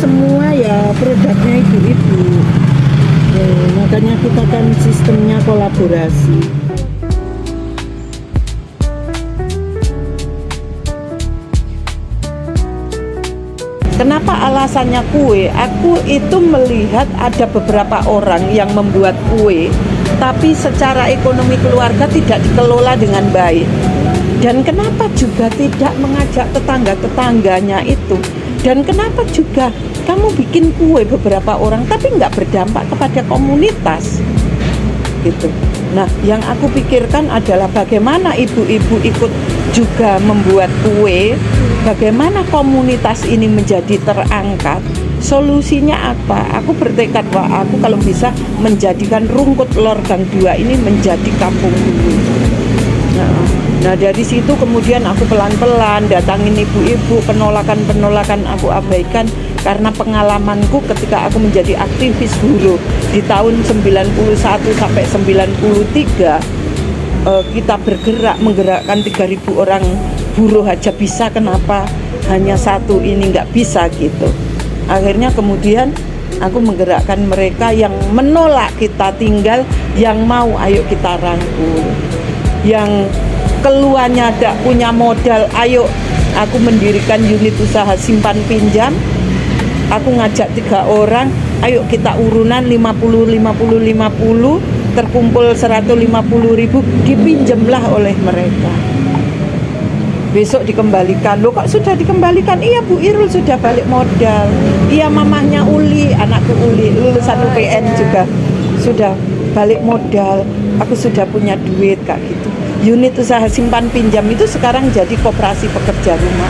semua ya produknya ibu-ibu. Makanya kita kan sistemnya kolaborasi. Kenapa alasannya kue? Aku itu melihat ada beberapa orang yang membuat kue, tapi secara ekonomi keluarga tidak dikelola dengan baik. Dan kenapa juga tidak mengajak tetangga-tetangganya itu? Dan kenapa juga kamu bikin kue beberapa orang, tapi nggak berdampak kepada komunitas? Gitu. Nah, yang aku pikirkan adalah bagaimana ibu-ibu ikut juga membuat kue, bagaimana komunitas ini menjadi terangkat. Solusinya apa? Aku bertekad bahwa aku kalau bisa menjadikan Rungkut Lor Gang 2 ini menjadi kampung kue. Nah, dari situ kemudian aku pelan-pelan datangin ibu-ibu, penolakan aku abaikan karena pengalamanku ketika aku menjadi aktivis buruh di tahun 91 sampai 93, kita menggerakkan 3.000 orang buruh aja bisa, kenapa hanya satu ini nggak bisa gitu. Akhirnya kemudian aku menggerakkan mereka yang menolak kita tinggal, yang mau ayo kita rangkul, yang keluarnya tidak punya modal, ayo aku mendirikan unit usaha simpan pinjam. Aku ngajak 3 orang, ayo kita urunan 50, terkumpul 150.000, dipinjemlah oleh mereka. Besok dikembalikan. Loh kok sudah dikembalikan? Iya Bu Irul sudah balik modal. Iya mamahnya Uli, anakku Uli, lulusan UPN juga sudah balik modal. Aku sudah punya duit Kak gitu. Unit usaha simpan pinjam itu sekarang jadi koperasi pekerja rumah.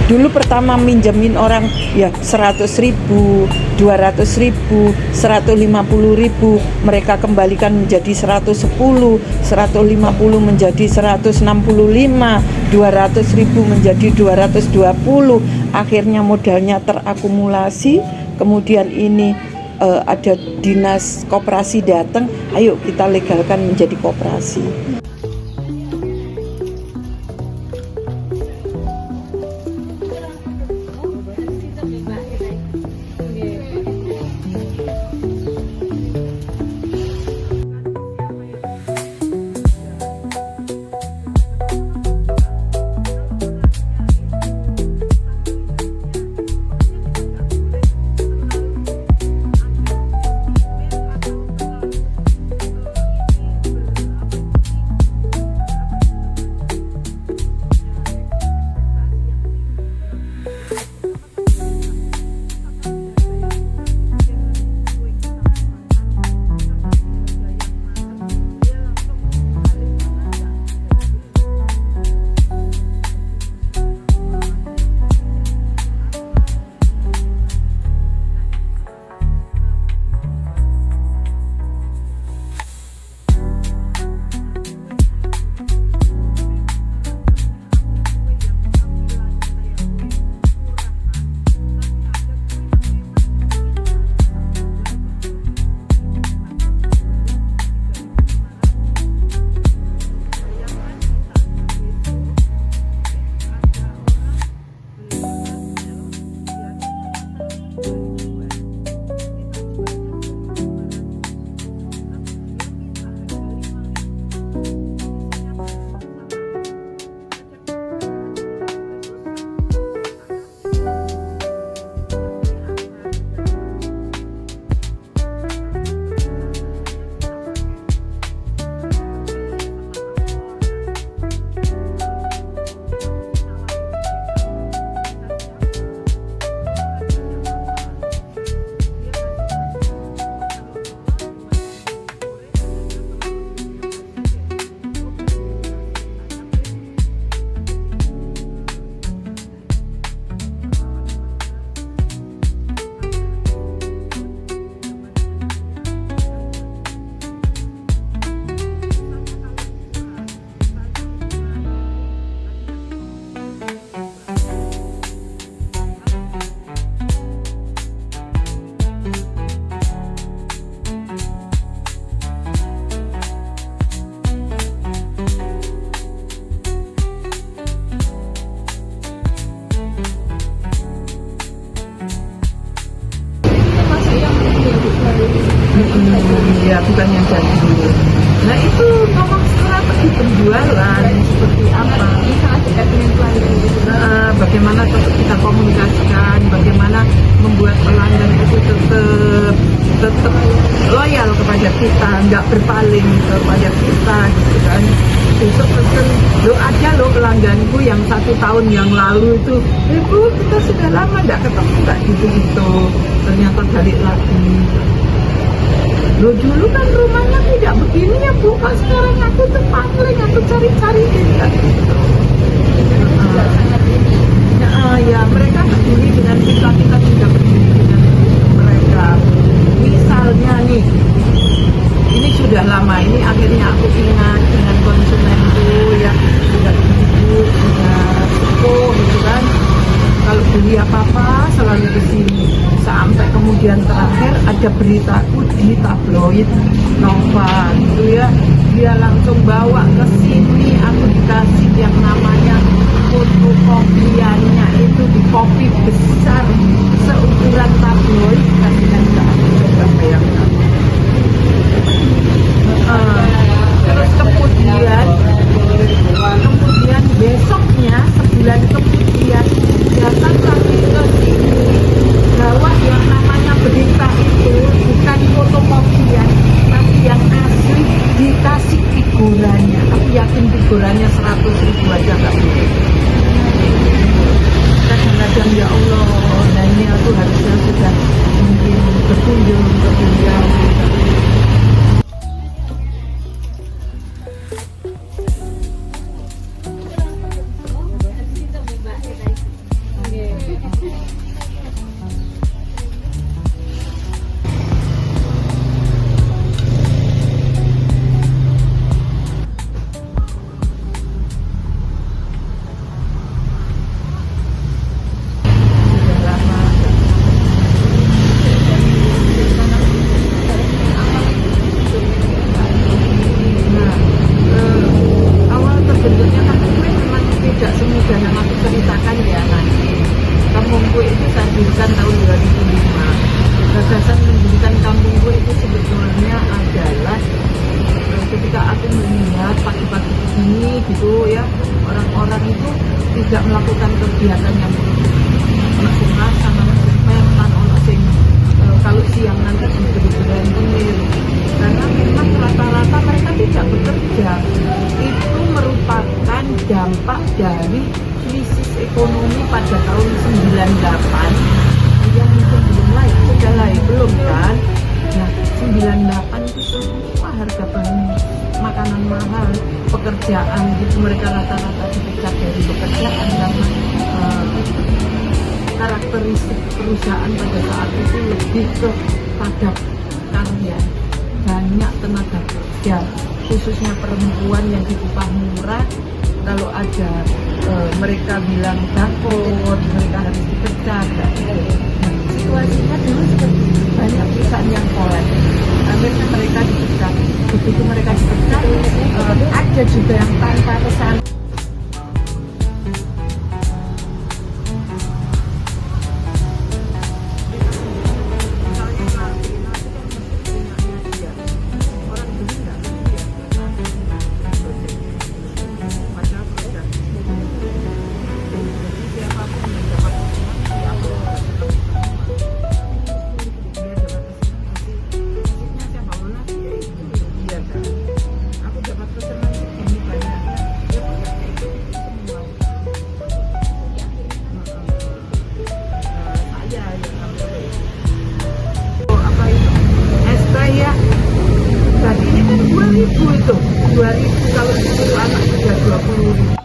Dulu pertama minjemin orang ya 100.000, 200.000, 150.000, mereka kembalikan menjadi 110, 150 menjadi 165, 200.000 menjadi 220. Akhirnya modalnya terakumulasi. Kemudian ini ada dinas koperasi datang, ayo kita legalkan menjadi koperasi. Ya bukan yang jadi dulu. Nah itu ngomong strategi penjualan seperti apa? Bagaimana tetap kita komunikasikan, bagaimana membuat pelanggan itu tetap loyal kepada kita, nggak berpaling kepada kita, gitu kan. Besok pesen, lo ada lo pelangganku yang 1 tahun yang lalu itu, Bu kita sudah lama nggak ketemu, nggak gitu, ternyata balik lagi. Lo dulu kan rumahnya tidak begini ya Bu, kok sekarang aku tuh pangling, aku cari-cari gitu. Ya mereka peduli dengan kita, kita juga peduli dengan mereka. Misalnya nih, ini sudah lama, ini akhirnya aku ingat dengan konsumenku ya, sudah ibu, sudah sepuh gitu kan. Kalau beli apa-apa selalu ke sini. Sampai kemudian terakhir ada beritaku di tabloid Nova gitu ya. Dia langsung bawa ke sini, aku dikasih yang namanya fotokopiannya itu di kopi besar seukuran tabloid, kasihkan ke aku, coba bayangkan. Terus kemudian besoknya, sebulan kemudian datang lagi ke sini bawa yang namanya berita itu bukan fotokopian tapi yang asli, dikasih figurannya. Aku yakin figurannya 100.000 aja nggak mungkin. Kadang-kadang ya Allah, nah ini aku harusnya sudah mungkin berkunjung ke beliau. Kampungku itu saya dirikan tahun 2005. Gagasan mendirikan kampungku itu sebetulnya adalah ketika aku melihat pagi-pagi begini gitu ya, orang-orang itu tidak melakukan kegiatan yang masuk rasa, masuk meman, kalau siang nanti diberi-beri, karena memang rata-rata mereka tidak bekerja. Itu merupakan dampak dari krisis ekonomi pada tahun 98 yang mungkin belum lain, sudah lain belum kan? Nah, 98 itu semua harga bahan makanan mahal, pekerjaan gitu, mereka rata-rata dipecat dari pekerjaan karena karakteristik perusahaan pada saat itu lebih ke padat karya, banyak tenaga kerja, khususnya perempuan yang diupah murah. Kalau ada mereka bilang takut, mereka harus dipecat. Nah, situasinya dulu seperti banyak perusahaan yang kolaps, akhirnya mereka dipecat. Begitu mereka dipecat, ada juga yang tanpa pesan. Itu 2000 kalau 10 anak sudah 20.000.